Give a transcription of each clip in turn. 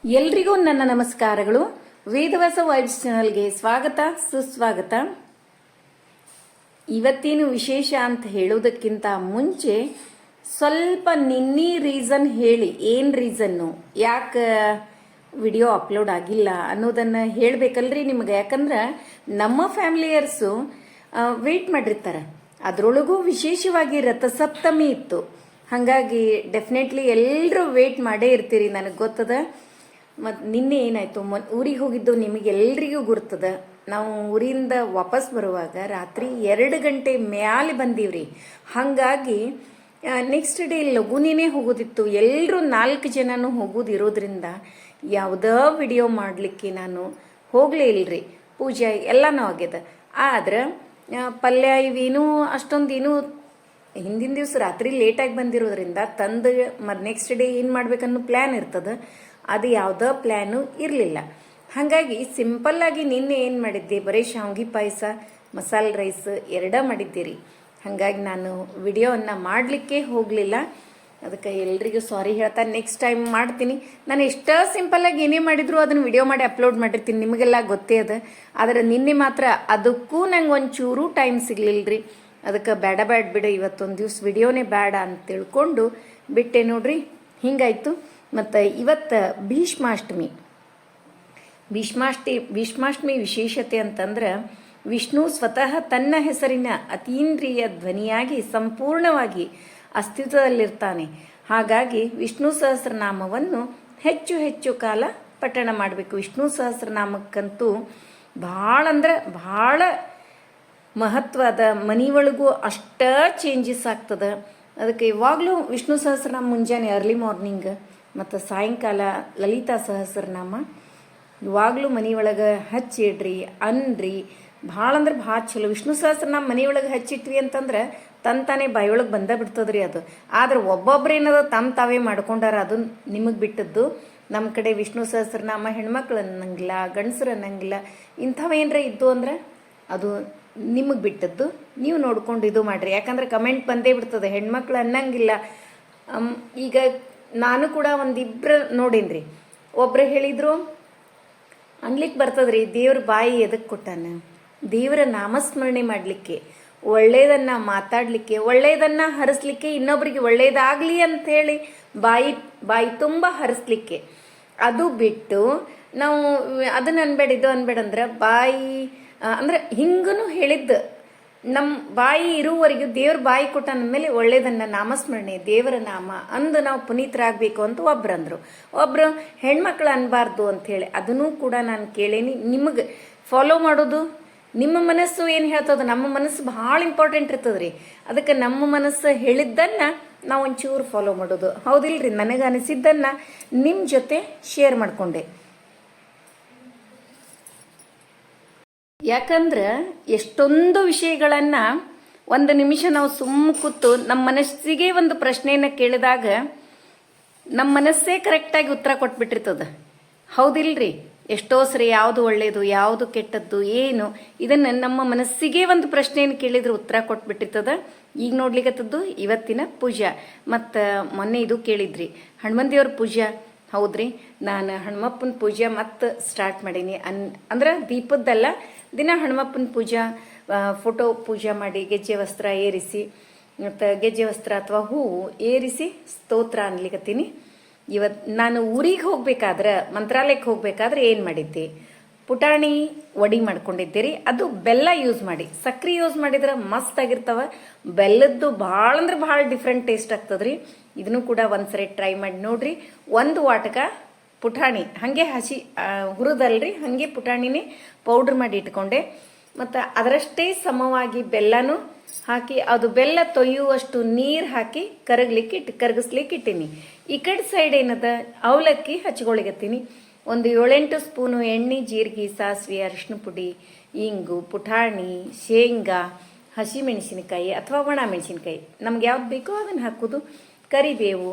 ಎಲ್ರಿಗೂ ನನ್ನ ನಮಸ್ಕಾರಗಳು. ವೇದವಾಸ ವೈಬ್ಸ್ ಚಾನಲ್ಗೆ ಸ್ವಾಗತ ಸುಸ್ವಾಗತ. ಇವತ್ತಿನ ವಿಶೇಷ ಅಂತ ಹೇಳೋದಕ್ಕಿಂತ ಮುಂಚೆ ಸ್ವಲ್ಪ ನಿನ್ನೆ ರೀಸನ್ ಹೇಳಿ, ಏನು ರೀಸನ್ನು, ಯಾಕೆ ವಿಡಿಯೋ ಅಪ್ಲೋಡ್ ಆಗಿಲ್ಲ ಅನ್ನೋದನ್ನು ಹೇಳಬೇಕಲ್ರಿ ನಿಮಗೆ. ಯಾಕಂದ್ರೆ ನಮ್ಮ ಫ್ಯಾಮಿಲಿಯರ್ಸು ವೆಯ್ಟ್ ಮಾಡಿರ್ತಾರೆ. ಅದರೊಳಗೂ ವಿಶೇಷವಾಗಿ ರಥಸಪ್ತಮಿ ಇತ್ತು. ಹಾಗಾಗಿ ಡೆಫಿನೆಟ್ಲಿ ಎಲ್ಲರೂ ವೆಯ್ಟ್ ಮಾಡೇ ಇರ್ತೀರಿ, ನನಗೆ ಗೊತ್ತದ. ಮತ್ತು ನಿನ್ನೆ ಏನಾಯಿತು, ಊರಿಗೆ ಹೋಗಿದ್ದು ನಿಮಗೆಲ್ರಿಗೂ ಗುರ್ತದ. ನಾವು ಊರಿಂದ ವಾಪಸ್ ಬರುವಾಗ ರಾತ್ರಿ 2 ಗಂಟೆ ಮ್ಯಾಲೆ ಬಂದೀವ್ರಿ. ಹಾಗಾಗಿ ನೆಕ್ಸ್ಟ್ ಡೇ ಲಘುನೇ ಹೋಗೋದಿತ್ತು. ಎಲ್ಲರೂ 4 ಜನನೂ ಹೋಗೋದಿರೋದ್ರಿಂದ ಯಾವುದೋ ವಿಡಿಯೋ ಮಾಡಲಿಕ್ಕೆ ನಾನು ಹೋಗಲೇ ಇಲ್ಲರಿ. ಪೂಜೆ ಎಲ್ಲನೂ ಆಗ್ಯದ. ಆದ್ರೆ ಪಲ್ಯ ಇವೇನೂ ಅಷ್ಟೊಂದೇನು ಹಿಂದಿನ ದಿವಸ ರಾತ್ರಿ ಲೇಟಾಗಿ ಬಂದಿರೋದ್ರಿಂದ ತಂದು ನೆಕ್ಸ್ಟ್ ಡೇ ಏನು ಮಾಡ್ಬೇಕನ್ನೋ ಪ್ಲ್ಯಾನ್ ಇರ್ತದೆ. ಅದು ಯಾವುದೋ ಪ್ಲ್ಯಾನು ಇರಲಿಲ್ಲ. ಹಾಗಾಗಿ ಸಿಂಪಲ್ಲಾಗಿ ನಿನ್ನೆ ಏನು ಮಾಡಿದ್ದೆ, ಬರೀ ಶಾವ್ಗೆ ಪಾಯಸ, ಮಸಾಲೆ ರೈಸ್ ಎರಡೇ ಮಾಡಿದ್ದೀರಿ. ಹಾಗಾಗಿ ನಾನು ವಿಡಿಯೋವನ್ನು ಮಾಡಲಿಕ್ಕೆ ಹೋಗಲಿಲ್ಲ. ಅದಕ್ಕೆ ಎಲ್ರಿಗೂ ಸಾರಿ ಹೇಳ್ತಾ ನೆಕ್ಸ್ಟ್ ಟೈಮ್ ಮಾಡ್ತೀನಿ. ನಾನು ಎಷ್ಟೋ ಸಿಂಪಲ್ಲಾಗಿ ಏನೇ ಮಾಡಿದ್ರು ಅದನ್ನು ವಿಡಿಯೋ ಮಾಡಿ ಅಪ್ಲೋಡ್ ಮಾಡಿರ್ತೀನಿ, ನಿಮಗೆಲ್ಲ ಗೊತ್ತೇ ಅದ. ಆದರೆ ನಿನ್ನೆ ಮಾತ್ರ ಅದಕ್ಕೂ ನಂಗೆ ಒಂಚೂರು ಟೈಮ್ ಸಿಗಲಿಲ್ಲ ರೀ. ಅದಕ್ಕೆ ಬೇಡ ಬಿಡು, ಇವತ್ತೊಂದು ದಿವ್ಸ ವಿಡಿಯೋನೇ ಬೇಡ ಅಂತ ತಿಳ್ಕೊಂಡು ಬಿಟ್ಟೆ ನೋಡ್ರಿ. ಹಿಂಗಾಯ್ತು. ಮತ್ತು ಇವತ್ತು ಭೀಷ್ಮಾಷ್ಟಮಿ ವಿಶೇಷತೆ ಅಂತಂದ್ರೆ, ವಿಷ್ಣು ಸ್ವತಃ ತನ್ನ ಹೆಸರಿನ ಅತೀಂದ್ರಿಯ ಧ್ವನಿಯಾಗಿ ಸಂಪೂರ್ಣವಾಗಿ ಅಸ್ತಿತ್ವದಲ್ಲಿರ್ತಾನೆ. ಹಾಗಾಗಿ ವಿಷ್ಣು ಸಹಸ್ರನಾಮವನ್ನು ಹೆಚ್ಚು ಹೆಚ್ಚು ಕಾಲ ಪಠಣ ಮಾಡಬೇಕು. ವಿಷ್ಣು ಸಹಸ್ರನಾಮಕ್ಕಂತೂ ಭಾಳ ಅಂದ್ರೆ ಭಾಳ ಮಹತ್ವ ಅದ. ಮನೆಯೊಳಗೂ ಅಷ್ಟ ಚೇಂಜಸ್ ಆಗ್ತದೆ. ಅದಕ್ಕೆ ಇವಾಗಲೂ ವಿಷ್ಣು ಸಹಸ್ರನಾಮ ಮುಂಜಾನೆ ಅರ್ಲಿ ಮಾರ್ನಿಂಗ್ ಮತ್ತು ಸಾಯಂಕಾಲ ಲಲಿತಾ ಸಹಸ್ರನಾಮ ಇವಾಗಲೂ ಮನೆಯೊಳಗೆ ಹಚ್ಚಿಡ್ರಿ, ಅನ್ರಿ. ಭಾಳ ಅಂದ್ರೆ ಭಾಳ ಚಲೋ. ವಿಷ್ಣು ಸಹಸ್ರನಾಮ ಮನೆಯೊಳಗೆ ಹಚ್ಚಿಟ್ವಿ ಅಂತಂದ್ರೆ ತಾನೇ ಬಾಯಿಯೊಳಗೆ ಬಂದ ಬಿಡ್ತದ್ರಿ ಅದು. ಆದ್ರೆ ಒಬ್ಬೊಬ್ರು ಏನದ ತಾವೇ ಮಾಡ್ಕೊಂಡಾರ, ಅದು ನಿಮಗೆ ಬಿಟ್ಟದ್ದು. ನಮ್ಮ ಕಡೆ ವಿಷ್ಣು ಸಹಸ್ರನಾಮ ಹೆಣ್ಮಕ್ಳು ಅನ್ನಂಗಿಲ್ಲ, ಗಂಡಸರು ಅನ್ನಂಗಿಲ್ಲ. ಇಂಥವೇನರ ಇದ್ದು ಅಂದ್ರೆ ಅದು ನಿಮಗೆ ಬಿಟ್ಟದ್ದು. ನೀವು ನೋಡ್ಕೊಂಡು ಇದು ಮಾಡಿರಿ. ಯಾಕಂದ್ರೆ ಕಮೆಂಟ್ ಬಂದೇ ಬಿಡ್ತದೆ, ಹೆಣ್ಮಕ್ಳು ಅನ್ನಂಗಿಲ್ಲ. ಈಗ ನಾನು ಕೂಡ ಒಂದಿಬ್ರು ನೋಡೀನ್ರಿ. ಒಬ್ರು ಹೇಳಿದ್ರು, ಅನ್ಲಿಕ್ಕೆ ಬರ್ತದ್ರಿ, ದೇವ್ರ ಬಾಯಿ ಎದಕ್ಕೆ ಕೊಟ್ಟಾನ? ದೇವರ ನಾಮಸ್ಮರಣೆ ಮಾಡಲಿಕ್ಕೆ, ಒಳ್ಳೆಯದನ್ನು ಮಾತಾಡಲಿಕ್ಕೆ, ಒಳ್ಳೆಯದನ್ನು ಹರಿಸ್ಲಿಕ್ಕೆ, ಇನ್ನೊಬ್ರಿಗೆ ಒಳ್ಳೆಯದಾಗಲಿ ಅಂಥೇಳಿ ಬಾಯಿ ತುಂಬ ಹರಿಸ್ಲಿಕ್ಕೆ. ಅದು ಬಿಟ್ಟು ನಾವು ಅದನ್ನು ಅನ್ಬೇಡ ಬಾಯಿ ಅಂದ್ರೆ ಹಿಂಗೂ ಹೇಳಿದ್ದು. ನಮ್ಮ ಬಾಯಿ ಇರುವವರೆಗೂ ದೇವ್ರ ಬಾಯಿ ಕೊಟ್ಟ ಮೇಲೆ ಒಳ್ಳೇದನ್ನ ನಾಮಸ್ಮರಣೆ, ದೇವರ ನಾಮ ಅಂದು ನಾವು ಪುನೀತರಾಗಬೇಕು ಅಂತ ಒಬ್ರು ಹೆಣ್ಮಕ್ಳು ಅನ್ಬಾರ್ದು ಅಂಥೇಳಿ. ಅದನ್ನೂ ಕೂಡ ನಾನು ಕೇಳೇನಿ. ನಿಮಗೆ ಫಾಲೋ ಮಾಡೋದು ನಿಮ್ಮ ಮನಸ್ಸು ಏನು ಹೇಳ್ತದ. ನಮ್ಮ ಮನಸ್ಸು ಭಾಳ ಇಂಪಾರ್ಟೆಂಟ್ ಇರ್ತದ್ರಿ. ಅದಕ್ಕೆ ನಮ್ಮ ಮನಸ್ಸು ಹೇಳಿದ್ದನ್ನು ನಾವು ಒಂಚೂರು ಫಾಲೋ ಮಾಡೋದು. ಹೌದಿಲ್ರಿ? ನನಗೆ ಅನಿಸಿದ್ದನ್ನು ನಿಮ್ಮ ಜೊತೆ ಶೇರ್ ಮಾಡಿಕೊಂಡೆ. ಯಾಕಂದ್ರೆ ಎಷ್ಟೊಂದು ವಿಷಯಗಳನ್ನು ಒಂದು ನಿಮಿಷ ನಾವು ಕೂತು ನಮ್ಮ ಮನಸ್ಸಿಗೆ ಒಂದು ಪ್ರಶ್ನೆಯನ್ನು ಕೇಳಿದಾಗ ನಮ್ಮ ಮನಸ್ಸೇ ಕರೆಕ್ಟಾಗಿ ಉತ್ತರ ಕೊಟ್ಬಿಟ್ಟಿರ್ತದ. ಹೌದಿಲ್ರಿ? ಎಷ್ಟೋ ಸರಿ ಯಾವುದು ಒಳ್ಳೆಯದು, ಯಾವುದು ಕೆಟ್ಟದ್ದು, ಏನು, ಇದನ್ನು ನಮ್ಮ ಮನಸ್ಸಿಗೆ ಒಂದು ಪ್ರಶ್ನೆಯನ್ನು ಕೇಳಿದ್ರೆ ಉತ್ತರ ಕೊಟ್ಬಿಟ್ಟಿರ್ತದ. ಈಗ ನೋಡ್ಲಿಕ್ಕತ್ತದ್ದು ಇವತ್ತಿನ ಪೂಜಾ. ಮತ್ತು ಮೊನ್ನೆ ಇದು ಕೇಳಿದ್ರಿ, ಹನುಮಂತಿಯವ್ರ ಪೂಜಾ. ಹೌದ್ರಿ, ನಾನು ಹನುಮಪ್ಪನ ಪೂಜೆ ಮತ್ತೆ ಸ್ಟಾರ್ಟ್ ಮಾಡೀನಿ. ಅಂದ್ರೆ ದೀಪದ್ದಲ್ಲ, ದಿನ ಹನುಮಪ್ಪನ ಪೂಜಾ, ಫೋಟೋ ಪೂಜೆ ಮಾಡಿ ಗೆಜ್ಜೆ ವಸ್ತ್ರ ಏರಿಸಿ, ಮತ್ತು ಗೆಜ್ಜೆ ವಸ್ತ್ರ ಅಥವಾ ಹೂವು ಏರಿಸಿ ಸ್ತೋತ್ರ ಅನ್ಲಿಕತ್ತೀನಿ. ಇವತ್ತು ನಾನು ಊರಿಗೆ ಹೋಗ್ಬೇಕಾದ್ರೆ, ಮಂತ್ರಾಲಯಕ್ಕೆ ಹೋಗ್ಬೇಕಾದ್ರೆ ಏನು ಮಾಡಿದ್ದೆ, ಪುಟಾಣಿ ವಡಿ ಮಾಡ್ಕೊಂಡಿದ್ದೀರಿ. ಅದು ಬೆಲ್ಲ ಯೂಸ್ ಮಾಡಿ, ಸಕ್ರೆ ಯೂಸ್ ಮಾಡಿದ್ರೆ ಮಸ್ತ್ ಆಗಿರ್ತಾವ. ಬೆಲ್ಲದ್ದು ಭಾಳ ಅಂದ್ರೆ ಭಾಳ ಡಿಫ್ರೆಂಟ್ ಟೇಸ್ಟ್ ಆಗ್ತದ್ರಿ. ಇದನ್ನು ಕೂಡ ಒಂದ್ಸರಿ ಟ್ರೈ ಮಾಡಿ ನೋಡ್ರಿ. 1 ವಾಟಕ ಪುಟಾಣಿ ಹಾಗೆ ಹಸಿ ಹುರಿದಲ್ರಿ, ಹಾಗೆ ಪುಟಾಣಿನೇ ಪೌಡ್ರ್ ಮಾಡಿ ಇಟ್ಕೊಂಡೆ. ಮತ್ತು ಅದರಷ್ಟೇ ಸಮವಾಗಿ ಬೆಲ್ಲನೂ ಹಾಕಿ, ಅದು ಬೆಲ್ಲ ತೊಯ್ಯುವಷ್ಟು ನೀರು ಹಾಕಿ ಕರಗಿಸ್ಲಿಕ್ಕೆ ಇಟ್ಟೀನಿ. ಈ ಕಡೆ ಸೈಡ್ ಏನದ ಅವಲಕ್ಕಿ ಹಚ್ಕೊಳಿಗತ್ತೀನಿ. ಒಂದು 7-8 ಸ್ಪೂನು ಎಣ್ಣೆ, ಜೀರಿಗೆ, ಸಾಸಿವೆ, ಅರಿಶಿನ ಪುಡಿ, ಇಂಗು, ಪುಟಾಣಿ, ಶೇಂಗಾ, ಹಸಿಮೆಣಸಿನಕಾಯಿ ಅಥವಾ ಒಣ ಮೆಣಸಿನ್ಕಾಯಿ, ನಮ್ಗೆ ಯಾವ್ದು ಬೇಕೋ ಅದನ್ನು ಹಾಕೋದು, ಕರಿಬೇವು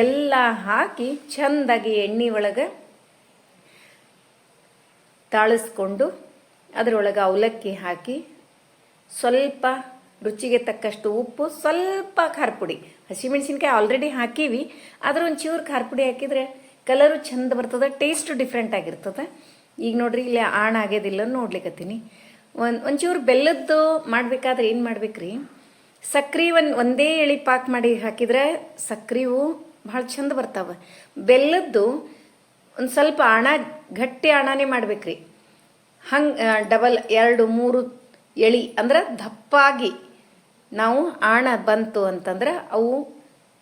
ಎಲ್ಲ ಹಾಕಿ ಚೆಂದಾಗಿ ಎಣ್ಣೆ ಒಳಗೆ ತಾಳಿಸ್ಕೊಂಡು ಅದರೊಳಗೆ ಅವಲಕ್ಕಿ ಹಾಕಿ, ಸ್ವಲ್ಪ ರುಚಿಗೆ ತಕ್ಕಷ್ಟು ಉಪ್ಪು, ಸ್ವಲ್ಪ ಖಾರ ಪುಡಿ, ಹಸಿಮೆಣಸಿನ್ಕಾಯಿ ಆಲ್ರೆಡಿ ಹಾಕೀವಿ, ಆದ್ರೆ ಒಂಚೂರು ಖಾರ ಪುಡಿ ಹಾಕಿದರೆ ಕಲರು ಚಂದ ಬರ್ತದೆ, ಟೇಸ್ಟ್ ಡಿಫ್ರೆಂಟ್ ಆಗಿರ್ತದೆ. ಈಗ ನೋಡ್ರಿ ಇಲ್ಲಿ ಆಣ ಆಗ್ಯದಿಲ್ಲ ನೋಡ್ಲಿಕ್ಕತ್ತೀನಿ. ಒಂಚೂರು ಬೆಲ್ಲದ್ದು ಮಾಡಬೇಕಾದ್ರೆ ಏನು ಮಾಡ್ಬೇಕ್ರಿ, ಸಕ್ರೆ ಒಂದೇ ಎಳೆ ಪಾಕ್ ಮಾಡಿ ಹಾಕಿದ್ರೆ ಸಕ್ರೆವು ಭಾಳ ಚಂದ ಬರ್ತಾವೆ. ಬೆಲ್ಲದ್ದು ಒಂದು ಸ್ವಲ್ಪ ಗಟ್ಟಿ ಆಣನೇ ಮಾಡ್ಬೇಕ್ರಿ. ಹಂಗೆ ಡಬಲ್ 2-3 ಎಳೆ ಅಂದ್ರೆ ದಪ್ಪಾಗಿ ನಾವು ಆಣ ಬಂತು ಅಂತಂದ್ರೆ ಅವು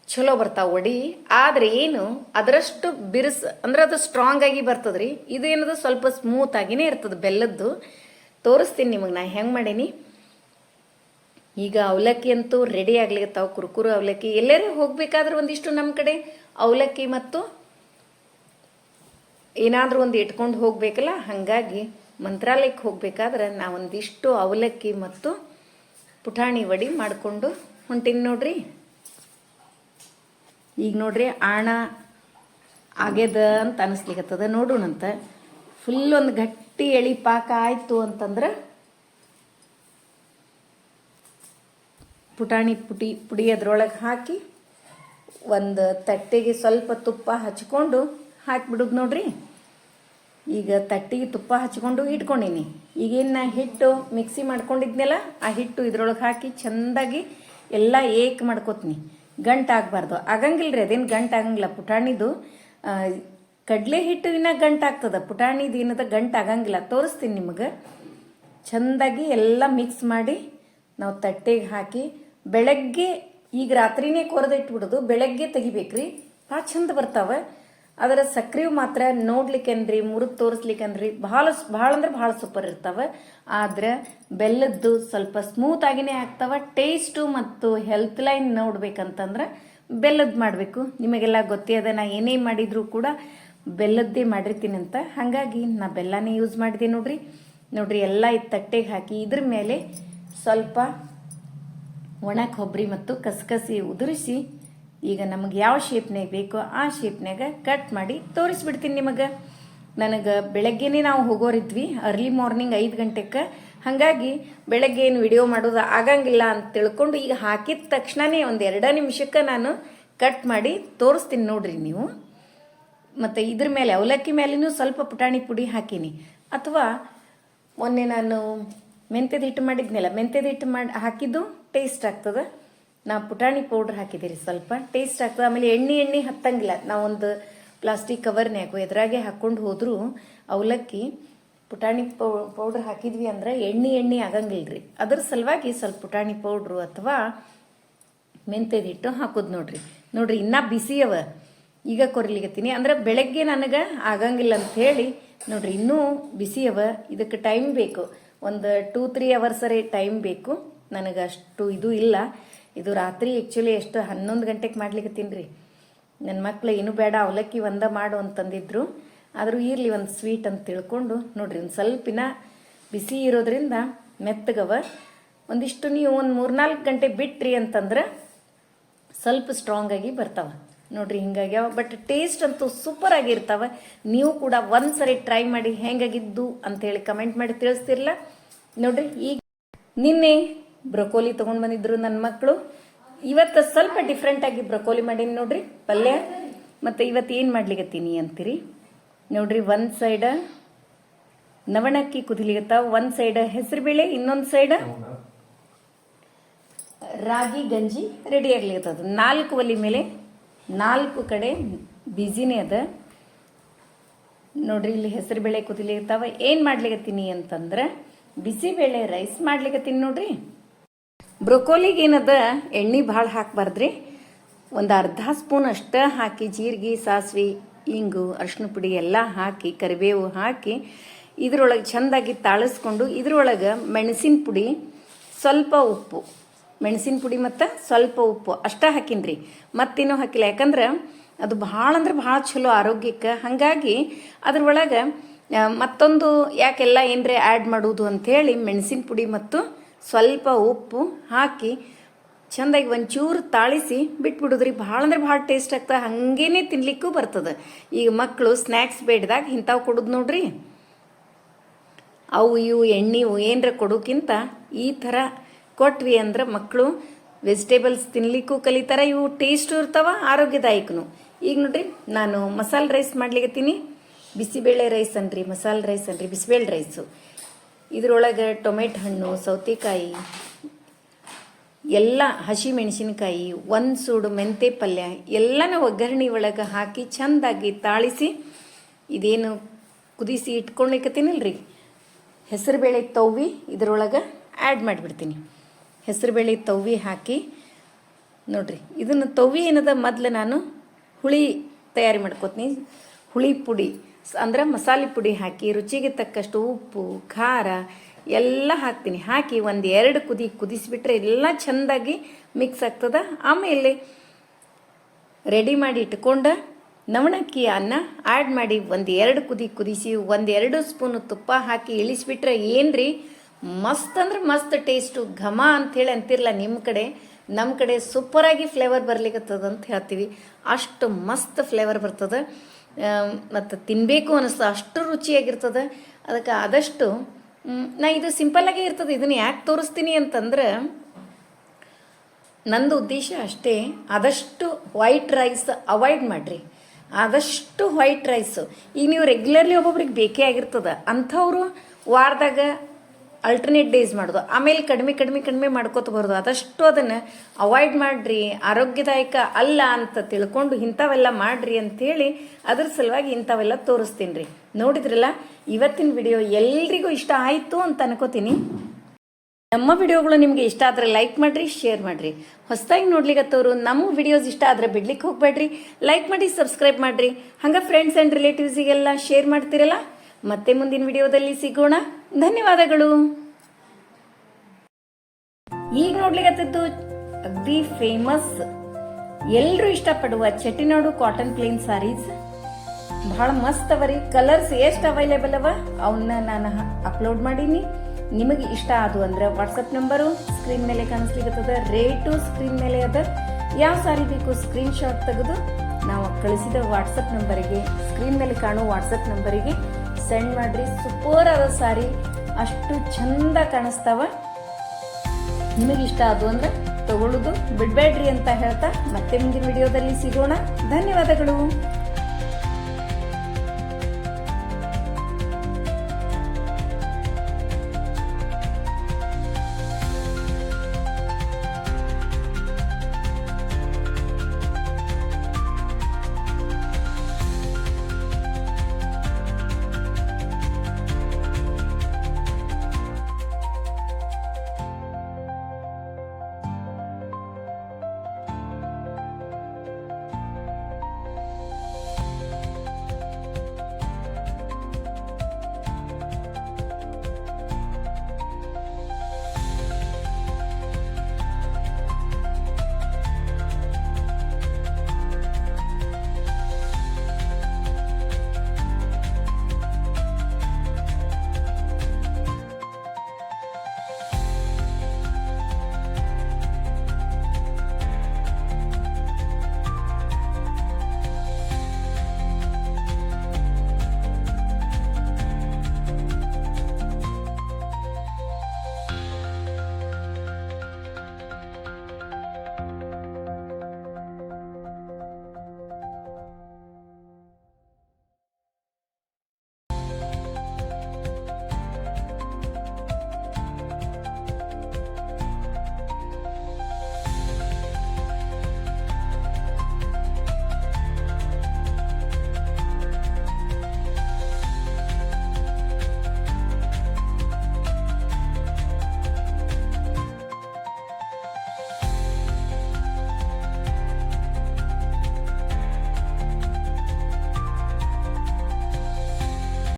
ಚಲೋ ಬರ್ತಾವೆ ಒಡಿ. ಆದರೆ ಏನು ಅದರಷ್ಟು ಅಂದ್ರೆ ಅದು ಸ್ಟ್ರಾಂಗ್ ಆಗಿ ಬರ್ತದ್ರಿ. ಇದೇನದು ಸ್ವಲ್ಪ ಸ್ಮೂತ್ ಆಗಿನೇ ಇರ್ತದೆ ಬೆಲ್ಲದ್ದು. ತೋರಿಸ್ತೀನಿ ನಿಮಗೆ ನಾ ಹೆಂಗೆ ಮಾಡೀನಿ. ಈಗ ಅವಲಕ್ಕಿ ಅಂತೂ ರೆಡಿ ಆಗ್ಲಿಕತ್ತಾವ, ಕುರುಕುರು ಅವಲಕ್ಕಿ. ಎಲ್ಲರೂ ಹೋಗ್ಬೇಕಾದ್ರೆ ಒಂದಿಷ್ಟು ನಮ್ಮ ಕಡೆ ಅವಲಕ್ಕಿ ಮತ್ತು ಏನಾದರೂ ಒಂದು ಇಟ್ಕೊಂಡು ಹೋಗ್ಬೇಕಲ್ಲ, ಹಾಗಾಗಿ ಮಂತ್ರಾಲಯಕ್ಕೆ ಹೋಗ್ಬೇಕಾದ್ರೆ ನಾ ಒಂದಿಷ್ಟು ಅವಲಕ್ಕಿ ಮತ್ತು ಪುಟಾಣಿ ವಡಿ ಮಾಡಿಕೊಂಡು ಹೊಂಟೀನಿ ನೋಡ್ರಿ. ಈಗ ನೋಡ್ರಿ ಆಣ ಆಗ್ಯದ ಅಂತ ಅನಿಸ್ಲಿಕ್ಕತ್ತದ. ನೋಡೋಣಂತ ಫುಲ್ ಒಂದು ಗಟ್ಟಿ ಎಳಿ ಪಾಕ ಆಯಿತು ಅಂತಂದ್ರೆ ಪುಟಾಣಿ ಪುಡಿ ಅದ್ರೊಳಗೆ ಹಾಕಿ ಒಂದು ತಟ್ಟೆಗೆ ಸ್ವಲ್ಪ ತುಪ್ಪ ಹಚ್ಕೊಂಡು ಹಾಕಿಬಿಡೋದು ನೋಡ್ರಿ. ಈಗ ತಟ್ಟಿಗೆ ತುಪ್ಪ ಹಚ್ಕೊಂಡು ಇಟ್ಕೊಂಡೀನಿ. ಈಗೇನು ನಾ ಹಿಟ್ಟು ಮಿಕ್ಸಿ ಮಾಡ್ಕೊಂಡಿದ್ನಲ್ಲ, ಆ ಹಿಟ್ಟು ಇದ್ರೊಳಗೆ ಹಾಕಿ ಚೆಂದಾಗಿ ಎಲ್ಲ ಏಕ್ ಮಾಡ್ಕೋತೀನಿ. ಗಂಟು ಆಗಬಾರ್ದು. ಆಗಂಗಿಲ್ಲ ರೀ, ಅದೇನು ಗಂಟು ಆಗಂಗಿಲ್ಲ. ಪುಟಾಣಿದು ಕಡಲೆ ಹಿಟ್ಟು ಇನ್ನೂ ಗಂಟು ಆಗ್ತದೆ, ಪುಟಾಣಿದು ಏನದ ಗಂಟು ಆಗಂಗಿಲ್ಲ. ತೋರಿಸ್ತೀನಿ ನಿಮಗೆ. ಚೆಂದಾಗಿ ಎಲ್ಲ ಮಿಕ್ಸ್ ಮಾಡಿ ನಾವು ತಟ್ಟೆಗೆ ಹಾಕಿ ಬೆಳಗ್ಗೆ ಈಗ ರಾತ್ರಿನೇ ಕೊರೆದಿಟ್ಬಿಡೋದು, ಬೆಳಗ್ಗೆ ತೆಗಿಬೇಕ್ರಿ. ಭಾಳ ಚಂದ ಬರ್ತಾವೆ. ಅದರ ಸಕ್ರೆಯು ಮಾತ್ರ ನೋಡ್ಲಿಕ್ಕೇನ್ರಿ, ಮುರಿದು ತೋರಿಸ್ಲಿಕ್ಕೇನ್ರಿ ಭಾಳ ಅಂದ್ರೆ ಭಾಳ ಸೂಪರ್ ಇರ್ತಾವೆ. ಆದ್ರೆ ಬೆಲ್ಲದ್ದು ಸ್ವಲ್ಪ ಸ್ಮೂತ್ ಆಗಿನೇ ಆಗ್ತಾವೆ. ಟೇಸ್ಟು ಮತ್ತು ಹೆಲ್ತ್ ಲೈನ್ ನೋಡ್ಬೇಕಂತಂದ್ರೆ ಬೆಲ್ಲದ್ದು ಮಾಡಬೇಕು. ನಿಮಗೆಲ್ಲ ಗೊತ್ತೇ ಅದ, ನಾ ಏನೇ ಮಾಡಿದರೂ ಕೂಡ ಬೆಲ್ಲದ್ದೇ ಮಾಡಿರ್ತೀನಿ ಅಂತ. ಹಾಗಾಗಿ ನಾ ಬೆಲ್ಲನೇ ಯೂಸ್ ಮಾಡಿದೆ ನೋಡ್ರಿ. ಎಲ್ಲ ಈ ತಟ್ಟೆಗೆ ಹಾಕಿ ಇದ್ರ ಮೇಲೆ ಸ್ವಲ್ಪ ಒಣ ಕೊಬ್ಬರಿ ಮತ್ತು ಕಸಕಸಿ ಉದುರಿಸಿ ಈಗ ನಮಗೆ ಯಾವ ಶೇಪ್ನಾಗ ಬೇಕೋ ಆ ಶೇಪ್ನಾಗ ಕಟ್ ಮಾಡಿ ತೋರಿಸ್ಬಿಡ್ತೀನಿ ನಿಮಗೆ. ನನಗೆ ಬೆಳಗ್ಗೆನೇ ನಾವು ಹೋಗೋರಿದ್ವಿ, ಅರ್ಲಿ ಮಾರ್ನಿಂಗ್ 5 ಗಂಟೆಗೆ. ಹಾಗಾಗಿ ಬೆಳಗ್ಗೆ ಏನು ವಿಡಿಯೋ ಮಾಡೋದು ಆಗಂಗಿಲ್ಲ ಅಂತ ತಿಳ್ಕೊಂಡು ಈಗ ಹಾಕಿದ ತಕ್ಷಣನೇ ಒಂದು 2 ನಿಮಿಷಕ್ಕೆ ನಾನು ಕಟ್ ಮಾಡಿ ತೋರಿಸ್ತೀನಿ ನೋಡ್ರಿ ನೀವು. ಮತ್ತು ಇದ್ರ ಮೇಲೆ ಅವಲಕ್ಕಿ ಮೇಲೇನೂ ಸ್ವಲ್ಪ ಪುಟಾಣಿ ಪುಡಿ ಹಾಕೀನಿ. ಅಥವಾ ಮೊನ್ನೆ ನಾನು ಮೆಂತ್ಯದ ಹಿಟ್ಟು ಮಾಡಿದ್ನಲ್ಲ, ಮೆಂತ್ಯದ ಹಿಟ್ಟು ಹಾಕಿದ್ದು ಟೇಸ್ಟ್ ಆಗ್ತದೆ. ನಾ ಪುಟಾಣಿ ಪೌಡ್ರ್ ಹಾಕಿದ್ದೀರಿ, ಸ್ವಲ್ಪ ಟೇಸ್ಟ್ ಆಗ್ತದೆ. ಆಮೇಲೆ ಎಣ್ಣೆ ಹತ್ತಂಗಿಲ್ಲ. ನಾವೊಂದು ಪ್ಲಾಸ್ಟಿಕ್ ಕವರ್ನ್ಯಾಗು ಎದುರಾಗೆ ಹಾಕ್ಕೊಂಡು ಹೋದರೂ ಅವಲಕ್ಕಿ ಪುಟಾಣಿ ಪೌಡ್ರ್ ಹಾಕಿದ್ವಿ ಅಂದ್ರೆ ಎಣ್ಣೆ ಆಗಂಗಿಲ್ಲ ರೀ. ಅದ್ರ ಸಲುವಾಗಿ ಸ್ವಲ್ಪ ಪುಟಾಣಿ ಪೌಡ್ರು ಅಥವಾ ಮೆಂತ್ಯದ ಹಿಟ್ಟು ಹಾಕೋದು ನೋಡ್ರಿ. ಇನ್ನೂ ಬಿಸಿ ಅವ, ಈಗ ಕೊರಿಲಿಕತ್ತೀನಿ. ಅಂದ್ರೆ ಬೆಳಗ್ಗೆ ನನಗೆ ಆಗಂಗಿಲ್ಲ ಅಂತ ಹೇಳಿ ನೋಡ್ರಿ ಇನ್ನೂ ಬಿಸಿ ಅವ. ಇದಕ್ಕೆ ಟೈಮ್ ಬೇಕು, ಒಂದು 2-3 ಅವರ್ಸರೇ ಟೈಮ್ ಬೇಕು. ನನಗೆ ಅಷ್ಟು ಇದು ಇಲ್ಲ. ಇದು ರಾತ್ರಿ ಆ್ಯಕ್ಚುಲಿ ಎಷ್ಟು 11 ಗಂಟೆಗೆ ಮಾಡ್ಲಿಕ್ಕತ್ತೀನಿ ರೀ. ನನ್ನ ಮಕ್ಳು ಏನು ಬೇಡ ಅವಲಕ್ಕಿ ಮಾಡು ಅಂತಂದಿದ್ರು. ಆದರೂ ಇರಲಿ ಒಂದು ಸ್ವೀಟ್ ಅಂತ ತಿಳ್ಕೊಂಡು ನೋಡ್ರಿ ಒಂದು ಸ್ವಲ್ಪಿನ ಬಿಸಿ ಇರೋದ್ರಿಂದ ಮೆತ್ತಗವ. ಒಂದಿಷ್ಟು ನೀವು ಒಂದು 3-4 ಗಂಟೆ ಬಿಟ್ರಿ ಅಂತಂದ್ರೆ ಸ್ವಲ್ಪ ಸ್ಟ್ರಾಂಗ್ ಆಗಿ ಬರ್ತಾವೆ ನೋಡ್ರಿ. ಹಿಂಗಾಗ್ಯಾವ. ಬಟ್ ಟೇಸ್ಟ್ ಅಂತೂ ಸೂಪರ್ ಆಗಿರ್ತಾವೆ. ನೀವು ಕೂಡ ಒಂದ್ಸರಿ ಟ್ರೈ ಮಾಡಿ ಹೆಂಗಾಗಿದ್ದು ಅಂತೇಳಿ ಕಮೆಂಟ್ ಮಾಡಿ ತಿಳಿಸ್ತಿರಲ್ಲ ನೋಡ್ರಿ. ಈಗ ನಿನ್ನೆ ಬ್ರೊಕೋಲಿ ತೊಗೊಂಡು ಬಂದಿದ್ರು ನನ್ನ ಮಕ್ಕಳು. ಇವತ್ತು ಸ್ವಲ್ಪ ಡಿಫ್ರೆಂಟಾಗಿ ಬ್ರೊಕೋಲಿ ಮಾಡೀನಿ ನೋಡ್ರಿ ಪಲ್ಯ. ಮತ್ತು ಇವತ್ತು ಏನು ಮಾಡ್ಲಿಕತ್ತೀನಿ ಅಂತೀರಿ ನೋಡ್ರಿ. ಒಂದು ಸೈಡ್ ನವಣಕ್ಕಿ ಕುದಿಲಿಕತ್ತಾವ, ಒಂದು ಸೈಡ್ ಹೆಸರುಬೇಳೆ, ಇನ್ನೊಂದು ಸೈಡ್ ರಾಗಿ ಗಂಜಿ ರೆಡಿ ಆಗ್ಲಿಕತ್ತದ. 4 ಒಲೆ ಮೇಲೆ 4 ಕಡೆ ಬಿಸಿನೇ ಅದ ನೋಡ್ರಿ. ಇಲ್ಲಿ ಹೆಸರುಬೇಳೆ ಕುದಿಲಿಕತ್ತಾವ. ಏನು ಮಾಡ್ಲಿಕತ್ತೀನಿ ಅಂತಂದ್ರೆ ಬಿಸಿಬೇಳೆ ರೈಸ್ ಮಾಡ್ಲಿಕತ್ತೀನಿ ನೋಡ್ರಿ. ಬ್ರೊಕೋಲಿಗೆ ಏನದ ಎಣ್ಣೆ ಭಾಳ ಹಾಕಬಾರ್ದ್ರಿ. ಒಂದು ಅರ್ಧ ಸ್ಪೂನ್ ಅಷ್ಟೇ ಹಾಕಿ ಜೀರಿಗೆ, ಸಾಸಿವೆ, ಇಂಗು, ಅರಿಶಿನ ಪುಡಿ ಎಲ್ಲ ಹಾಕಿ ಕರಿಬೇವು ಹಾಕಿ ಇದ್ರೊಳಗೆ ಚೆಂದಾಗಿ ತಾಳಿಸ್ಕೊಂಡು ಇದ್ರೊಳಗೆ ಮೆಣಸಿನ ಪುಡಿ, ಸ್ವಲ್ಪ ಉಪ್ಪು, ಮೆಣಸಿನ ಪುಡಿ ಮತ್ತು ಸ್ವಲ್ಪ ಉಪ್ಪು ಅಷ್ಟೇ ಹಾಕಿನ್ರಿ. ಮತ್ತೇನೂ ಹಾಕಿಲ್ಲ. ಯಾಕಂದ್ರೆ ಅದು ಭಾಳ ಅಂದ್ರೆ ಭಾಳ ಚಲೋ ಆರೋಗ್ಯಕ್ಕೆ. ಹಾಗಾಗಿ ಅದ್ರೊಳಗೆ ಮತ್ತೊಂದು ಯಾಕೆಲ್ಲ ಏನರೇ ಆ್ಯಡ್ ಮಾಡೋದು ಅಂಥೇಳಿ ಮೆಣಸಿನ ಪುಡಿ ಮತ್ತು ಸ್ವಲ್ಪ ಉಪ್ಪು ಹಾಕಿ ಚೆಂದಾಗಿ ಒಂಚೂರು ತಾಳಿಸಿ ಬಿಟ್ಬಿಡೋದ್ರಿ. ಭಾಳ ಅಂದ್ರೆ ಭಾಳ ಟೇಸ್ಟ್ ಆಗ್ತದೆ. ಹಾಗೇನೆ ತಿನ್ಲಿಕ್ಕೂ ಬರ್ತದೆ. ಈಗ ಮಕ್ಕಳು ಸ್ನ್ಯಾಕ್ಸ್ ಬೇಡ್ದಾಗ ಇಂಥವು ಕೊಡೋದು ನೋಡ್ರಿ. ಅವು ಇವು ಎಣ್ಣೆವು ಏನರ ಕೊಡೋಕ್ಕಿಂತ ಈ ಥರ ಕೊಟ್ವಿ ಅಂದ್ರೆ ಮಕ್ಕಳು ವೆಜಿಟೇಬಲ್ಸ್ ತಿನ್ಲಿಕ್ಕೂ ಕಲಿತಾರ. ಇವು ಟೇಸ್ಟು ಇರ್ತಾವ, ಆರೋಗ್ಯದಾಯಕನು. ಈಗ ನೋಡ್ರಿ ನಾನು ಮಸಾಲೆ ರೈಸ್ ಮಾಡ್ಲಿಕತ್ತೀನಿ. ಬಿಸಿಬೇಳೆ ರೈಸ್ ಅನ್ರಿ, ಮಸಾಲೆ ರೈಸ್ ಅನ್ರಿ, ಬಿಸಿಬೇಳೆ ರೈಸು. ಇದ್ರೊಳಗೆ ಟೊಮೆಟೊ ಹಣ್ಣು, ಸೌತೆಕಾಯಿ, ಎಲ್ಲ ಹಸಿ ಮೆಣಸಿನ್ಕಾಯಿ, ಒಂದು ಸೂಡು ಮೆಂತೆ ಪಲ್ಯ ಎಲ್ಲನ ಒಗ್ಗರಣೆ ಒಳಗೆ ಹಾಕಿ ಚೆಂದಾಗಿ ತಾಳಿಸಿ ಇದೇನು ಕುದಿಸಿ ಇಟ್ಕೊಳ್ಲಿಕ್ಕತ್ತೀನಲ್ರಿ ಹೆಸರುಬೇಳೆ ತವ್ವಿ ಇದರೊಳಗೆ ಆ್ಯಡ್ ಮಾಡಿಬಿಡ್ತೀನಿ. ಹೆಸರುಬೇಳೆ ತವ್ವಿ ಹಾಕಿ ನೋಡ್ರಿ, ಇದನ್ನು ತವ್ವಿ ಏನದ ಮೊದಲು ನಾನು ಹುಳಿ ತಯಾರಿ ಮಾಡ್ಕೋತೀನಿ. ಹುಳಿ ಪುಡಿ ಅಂದ್ರೆ ಮಸಾಲೆ ಪುಡಿ ಹಾಕಿ ರುಚಿಗೆ ತಕ್ಕಷ್ಟು ಉಪ್ಪು ಖಾರ ಎಲ್ಲ ಹಾಕ್ತೀನಿ. ಹಾಕಿ ಒಂದು 2 ಕುದಿಸಿಬಿಟ್ರೆ ಎಲ್ಲ ಚೆಂದಾಗಿ ಮಿಕ್ಸ್ ಆಗ್ತದೆ. ಆಮೇಲೆ ರೆಡಿ ಮಾಡಿ ಇಟ್ಕೊಂಡು ನವಣಕ್ಕಿ ಅನ್ನ ಆ್ಯಡ್ ಮಾಡಿ ಒಂದು 2 ಕುದಿಸಿ 1-2 ಸ್ಪೂನು ತುಪ್ಪ ಹಾಕಿ ಇಳಿಸಿಬಿಟ್ರೆ ಏನ್ರಿ ಮಸ್ತ್ ಅಂದ್ರೆ ಮಸ್ತ್ ಟೇಸ್ಟು. ಘಮ ಅಂಥೇಳಿ ಅಂತಿರಲ್ಲ ನಿಮ್ಮ ಕಡೆ, ನಮ್ಮ ಕಡೆ ಸೂಪರಾಗಿ ಫ್ಲೇವರ್ ಬರ್ಲಿಕ್ಕತ್ತದ ಅಂತ ಹೇಳ್ತೀವಿ. ಅಷ್ಟು ಮಸ್ತ್ ಫ್ಲೇವರ್ ಬರ್ತದೆ ಮತ್ತು ತಿನ್ನಬೇಕು ಅನ್ನಿಸ್ತದೆ, ಅಷ್ಟು ರುಚಿಯಾಗಿರ್ತದೆ. ಅದಕ್ಕೆ ಆದಷ್ಟು ನಾ ಇದು ಸಿಂಪಲ್ಲಾಗೇ ಇರ್ತದೆ. ಇದನ್ನು ಯಾಕೆ ತೋರಿಸ್ತೀನಿ ಅಂತಂದ್ರೆ ನಂದು ಉದ್ದೇಶ ಅಷ್ಟೇ, ಆದಷ್ಟು ವೈಟ್ ರೈಸ್ ಅವಾಯ್ಡ್ ಮಾಡಿರಿ. ಆದಷ್ಟು ವೈಟ್ ರೈಸು ಈಗ ನೀವು ರೆಗ್ಯುಲರ್ಲಿ ಒಬ್ಬೊಬ್ರಿಗೆ ಬೇಕೇ ಆಗಿರ್ತದೆ. ಅಂಥವ್ರು ವಾರದಾಗ ಅಲ್ಟರ್ನೇಟ್ ಡೇಸ್ ಮಾಡೋದು, ಆಮೇಲೆ ಕಡಿಮೆ ಮಾಡ್ಕೋತ ಬರೋದು. ಆದಷ್ಟು ಅದನ್ನು ಅವಾಯ್ಡ್ ಮಾಡಿರಿ, ಆರೋಗ್ಯದಾಯಕ ಅಲ್ಲ ಅಂತ ತಿಳ್ಕೊಂಡು ಇಂಥವೆಲ್ಲ ಮಾಡಿರಿ ಅಂಥೇಳಿ ಅದ್ರ ಸಲುವಾಗಿ ಇಂಥವೆಲ್ಲ ತೋರಿಸ್ತೀನಿ ರೀ. ನೋಡಿದ್ರಲ್ಲ, ಇವತ್ತಿನ ವಿಡಿಯೋ ಎಲ್ರಿಗೂ ಇಷ್ಟ ಆಯಿತು ಅಂತ ಅನ್ಕೋತೀನಿ. ನಮ್ಮ ವಿಡಿಯೋಗಳು ನಿಮಗೆ ಇಷ್ಟ ಆದರೆ ಲೈಕ್ ಮಾಡಿರಿ, ಶೇರ್ ಮಾಡಿರಿ. ಹೊಸದಾಗಿ ನೋಡ್ಲಿಕ್ಕತ್ತವರು ನಮ್ಮ ವಿಡಿಯೋಸ್ ಇಷ್ಟ ಆದರೆ ಬಿಡ್ಲಿಕ್ಕೆ ಹೋಗಬೇಡ್ರಿ. ಲೈಕ್ ಮಾಡಿ, ಸಬ್ಸ್ಕ್ರೈಬ್ ಮಾಡಿರಿ. ಹಂಗೆ ಫ್ರೆಂಡ್ಸ್ ಆ್ಯಂಡ್ ರಿಲೇಟಿವ್ಸಿಗೆಲ್ಲ ಶೇರ್ ಮಾಡ್ತಿರಲ್ಲ. ಮತ್ತೆ ಮುಂದಿನ ವಿಡಿಯೋದಲ್ಲಿ ಸಿಗೋಣ. ಧನ್ಯವಾದಗಳು. ಈಗ ನೋಡ್ಲಿಕ್ಕತ್ತಿದ್ದು ಅಗ್ದಿ ಫೇಮಸ್, ಎಲ್ಲರೂ ಇಷ್ಟಪಡುವ ಚೆಟ್ಟಿನಾಡು ಕಾಟನ್ ಪ್ಲೇನ್ ಸಾರೀಸ್. ಬಹಳ ಮಸ್ತ್ ಅವರಿ. ಕಲರ್ಸ್ ಎಷ್ಟು ಅವೈಲೇಬಲ್ ಅವ ಅವನ್ನ ನಾನು ಅಪ್ಲೋಡ್ ಮಾಡೀನಿ. ನಿಮಗೆ ಇಷ್ಟ ಆದವು ಅಂದ್ರೆ ವಾಟ್ಸಪ್ ನಂಬರು ಸ್ಕ್ರೀನ್ ಮೇಲೆ ಕಾಣಿಸ್ಲಿಕ್ಕತ್ತದ, ರೇಟು ಸ್ಕ್ರೀನ್ ಮೇಲೆ ಅದ. ಯಾವ ಸಾರಿ ಬೇಕು ಸ್ಕ್ರೀನ್ ಶಾಟ್ ತೆಗೆದು ನಾವು ಕಳಿಸಿದ ವಾಟ್ಸಪ್ ನಂಬರಿಗೆ, ಸ್ಕ್ರೀನ್ ಮೇಲೆ ಕಾಣೋ ವಾಟ್ಸಪ್ ನಂಬರಿಗೆ ಸೆಂಡ್ ಮಾಡ್ರಿ. ಸೂಪರ್ ಆದ ಸಾರಿ, ಅಷ್ಟು ಚಂದ ಕಾಣಿಸ್ತಾವ. ನಿಮಗೆ ಇಷ್ಟ ಆದವು ಅಂದ್ರೆ ತಗೊಳ್ಳೋದು ಬಿಡಬೇಡ್ರಿ ಅಂತ ಹೇಳ್ತಾ ಮತ್ತೆ ಮುಂದಿನ ವಿಡಿಯೋದಲ್ಲಿ ಸಿಗೋಣ. ಧನ್ಯವಾದಗಳು.